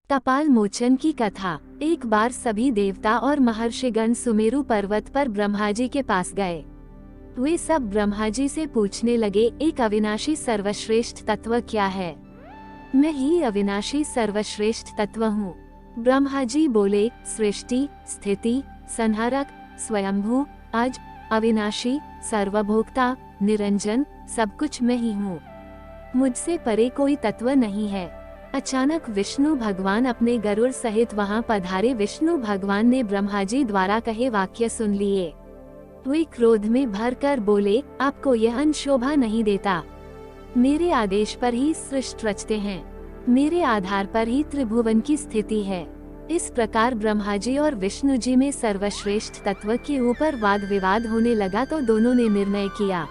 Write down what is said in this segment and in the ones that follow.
कपाल मोचन की कथा। एक बार सभी देवता और महर्षिगण सुमेरु पर्वत पर ब्रह्मा जी के पास गए। वे सब ब्रह्मा जी से पूछने लगे, एक अविनाशी सर्वश्रेष्ठ तत्व क्या है? मैं ही अविनाशी सर्वश्रेष्ठ तत्व हूँ। ब्रह्मा जी बोले, सृष्टि, स्थिति, संहारक, स्वयंभू, अज, अविनाशी, सर्वभोक्ता, निरंजन, सब कुछ मैं ही हूँ। मुझसे परे कोई तत्व नहीं है। अचानक विष्णु भगवान अपने गरुड़ सहित वहां पधारे। विष्णु भगवान ने ब्रह्मा जी द्वारा कहे वाक्य सुन लिए। वे क्रोध में भरकर बोले, आपको यह अन्न शोभा नहीं देता। मेरे आदेश पर ही सृष्टि रचते हैं, मेरे आधार पर ही त्रिभुवन की स्थिति है। इस प्रकार ब्रह्मा जी और विष्णु जी में सर्वश्रेष्ठ तत्व के ऊपर वाद विवाद होने लगा तो दोनों ने निर्णय किया,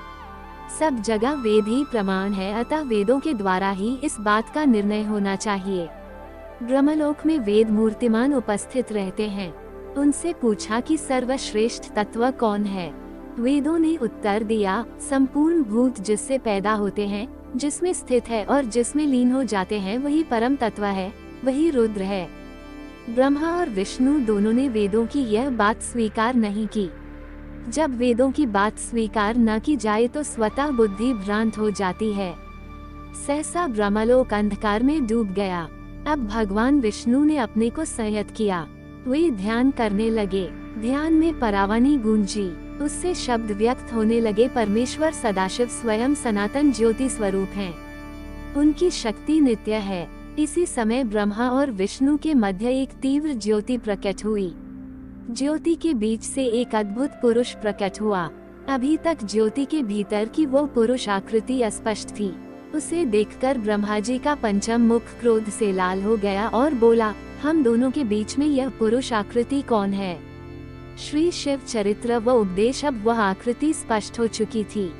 सब जगह वेद ही प्रमाण है, अतः वेदों के द्वारा ही इस बात का निर्णय होना चाहिए। ब्रह्मलोक में वेद मूर्तिमान उपस्थित रहते हैं। उनसे पूछा कि सर्वश्रेष्ठ तत्व कौन है? वेदों ने उत्तर दिया, संपूर्ण भूत जिससे पैदा होते हैं, जिसमें स्थित है और जिसमें लीन हो जाते हैं, वही परम तत्व है, वही रुद्र है। ब्रह्मा और विष्णु दोनों ने वेदों की यह बात स्वीकार नहीं की। जब वेदों की बात स्वीकार न की जाए तो स्वतः बुद्धि भ्रांत हो जाती है। सहसा ब्रह्मलोक अंधकार में डूब गया। अब भगवान विष्णु ने अपने को संयत किया। वे ध्यान करने लगे। ध्यान में परावानी गूंजी, उससे शब्द व्यक्त होने लगे। परमेश्वर सदाशिव स्वयं सनातन ज्योति स्वरूप हैं। उनकी शक्ति नित्य है। इसी समय ब्रह्मा और विष्णु के मध्य एक तीव्र ज्योति प्रकट हुई। ज्योति के बीच से एक अद्भुत पुरुष प्रकट हुआ। अभी तक ज्योति के भीतर की वो पुरुष आकृति अस्पष्ट थी। उसे देखकर ब्रह्मा जी का पंचम मुख क्रोध से लाल हो गया और बोला, हम दोनों के बीच में यह पुरुष आकृति कौन है? श्री शिव चरित्र व उपदेश अब वह आकृति स्पष्ट हो चुकी थी।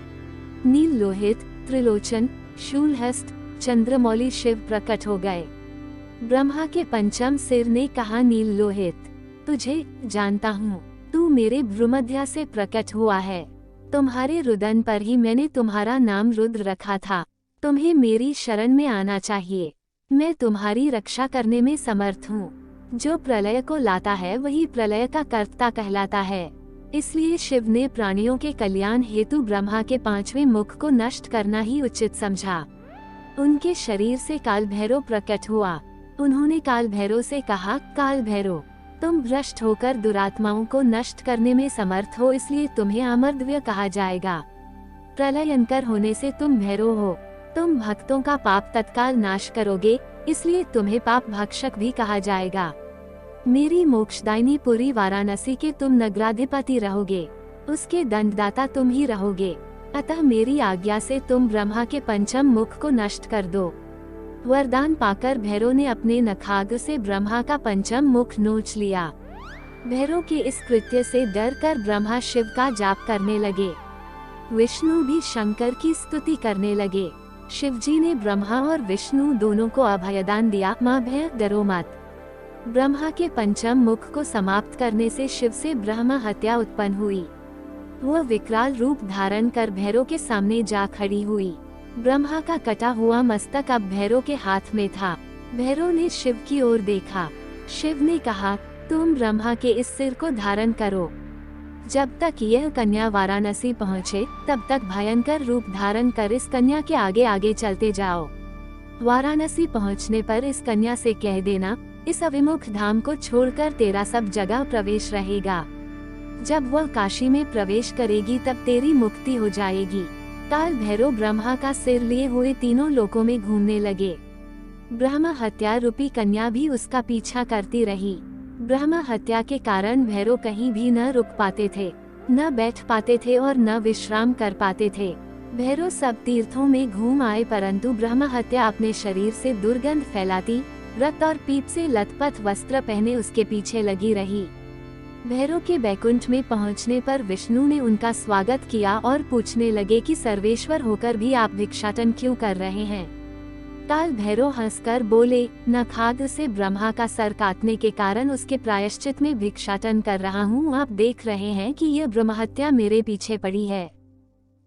नील लोहित, त्रिलोचन, शूलहस्त, चंद्रमौली शिव प्रकट हो गए। ब्रह्मा के पंचम सिर ने कहा, नील लोहित, तुझे जानता हूँ, तू मेरे भ्रूमध्य से प्रकट हुआ है। तुम्हारे रुदन पर ही मैंने तुम्हारा नाम रुद्र रखा था। तुम्हें मेरी शरण में आना चाहिए। मैं तुम्हारी रक्षा करने में समर्थ हूँ। जो प्रलय को लाता है वही प्रलय का कर्ता कहलाता है। इसलिए शिव ने प्राणियों के कल्याण हेतु ब्रह्मा के पांचवें मुख को नष्ट करना ही उचित समझा। उनके शरीर से काल भैरव प्रकट हुआ। उन्होंने काल भैरव से कहा, काल भैरव, तुम भ्रष्ट होकर दुरात्माओं को नष्ट करने में समर्थ हो, इसलिए तुम्हें अमर्दव्य कहा जाएगा। प्रलयंकर होने से तुम भैरव हो। तुम भक्तों का पाप तत्काल नाश करोगे, इसलिए तुम्हें पाप भक्षक भी कहा जाएगा। मेरी मोक्षदायिनी पुरी वाराणसी के तुम नगराधिपति रहोगे, उसके दंडदाता तुम ही रहोगे। अतः मेरी आज्ञा से तुम ब्रह्मा के पंचम मुख को नष्ट कर दो। वरदान पाकर भैरव ने अपने नखाग्र से ब्रह्मा का पंचम मुख नोच लिया। भैरव के इस कृत्य से डरकर ब्रह्मा शिव का जाप करने लगे। विष्णु भी शंकर की स्तुति करने लगे। शिवजी ने ब्रह्मा और विष्णु दोनों को अभयदान दिया, मां भय डरो मत। ब्रह्मा के पंचम मुख को समाप्त करने से शिव से ब्रह्म हत्या उत्पन्न हुई। वह विकराल रूप धारण कर भैरव के सामने जा खड़ी हुई। ब्रह्मा का कटा हुआ मस्तक अब भैरव के हाथ में था। भैरव ने शिव की ओर देखा। शिव ने कहा, तुम ब्रह्मा के इस सिर को धारण करो। जब तक यह कन्या वाराणसी पहुँचे तब तक भयंकर रूप धारण कर इस कन्या के आगे आगे चलते जाओ। वाराणसी पहुँचने पर इस कन्या से कह देना, इस अविमुख धाम को छोड़कर तेरा सब जगह प्रवेश रहेगा। जब वह काशी में प्रवेश करेगी तब तेरी मुक्ति हो जाएगी। काल भैरव ब्रह्मा का सिर लिए हुए तीनों लोकों में घूमने लगे। ब्रह्म हत्या रूपी कन्या भी उसका पीछा करती रही। ब्रह्म हत्या के कारण भैरव कहीं भी न रुक पाते थे, न बैठ पाते थे और न विश्राम कर पाते थे। भैरव सब तीर्थों में घूम आए, परंतु ब्रह्म हत्या अपने शरीर से दुर्गंध फैलाती, रक्त और पीप से लथपथ वस्त्र पहने उसके पीछे लगी रही। भैरव के बैकुंठ में पहुंचने पर विष्णु ने उनका स्वागत किया और पूछने लगे कि सर्वेश्वर होकर भी आप भिक्षाटन क्यों कर रहे हैं? काल भैरव हंसकर बोले, नखाग्र से ब्रह्मा का सर काटने के कारण उसके प्रायश्चित में भिक्षाटन कर रहा हूँ। आप देख रहे हैं कि यह ब्रह्महत्या मेरे पीछे पड़ी है।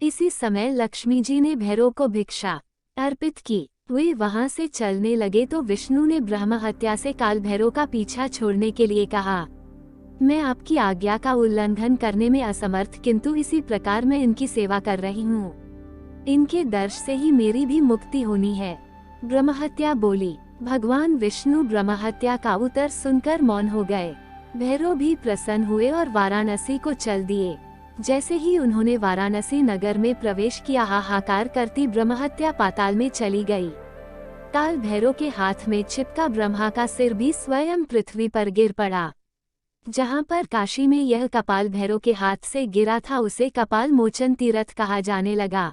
इसी समय लक्ष्मी जी ने भैरव को भिक्षा अर्पित की। वे वहां से चलने लगे तो विष्णु ने ब्रह्म हत्या से काल भैरव का पीछा छोड़ने के लिए कहा, मैं आपकी आज्ञा का उल्लंघन करने में असमर्थ, किंतु इसी प्रकार मैं इनकी सेवा कर रही हूँ। इनके दर्श से ही मेरी भी मुक्ति होनी है। ब्रह्महत्या बोली। भगवान विष्णु ब्रह्महत्या का उत्तर सुनकर मौन हो गए। भैरव भी प्रसन्न हुए और वाराणसी को चल दिए। जैसे ही उन्होंने वाराणसी नगर में प्रवेश किया, हाहाकार करती ब्रह्महत्या पाताल में चली गई। काल भैरव के हाथ में चिपका ब्रह्मा का सिर भी स्वयं पृथ्वी पर गिर पड़ा। जहाँ पर काशी में यह कपाल भैरव के हाथ से गिरा था, उसे कपाल मोचन तीर्थ कहा जाने लगा।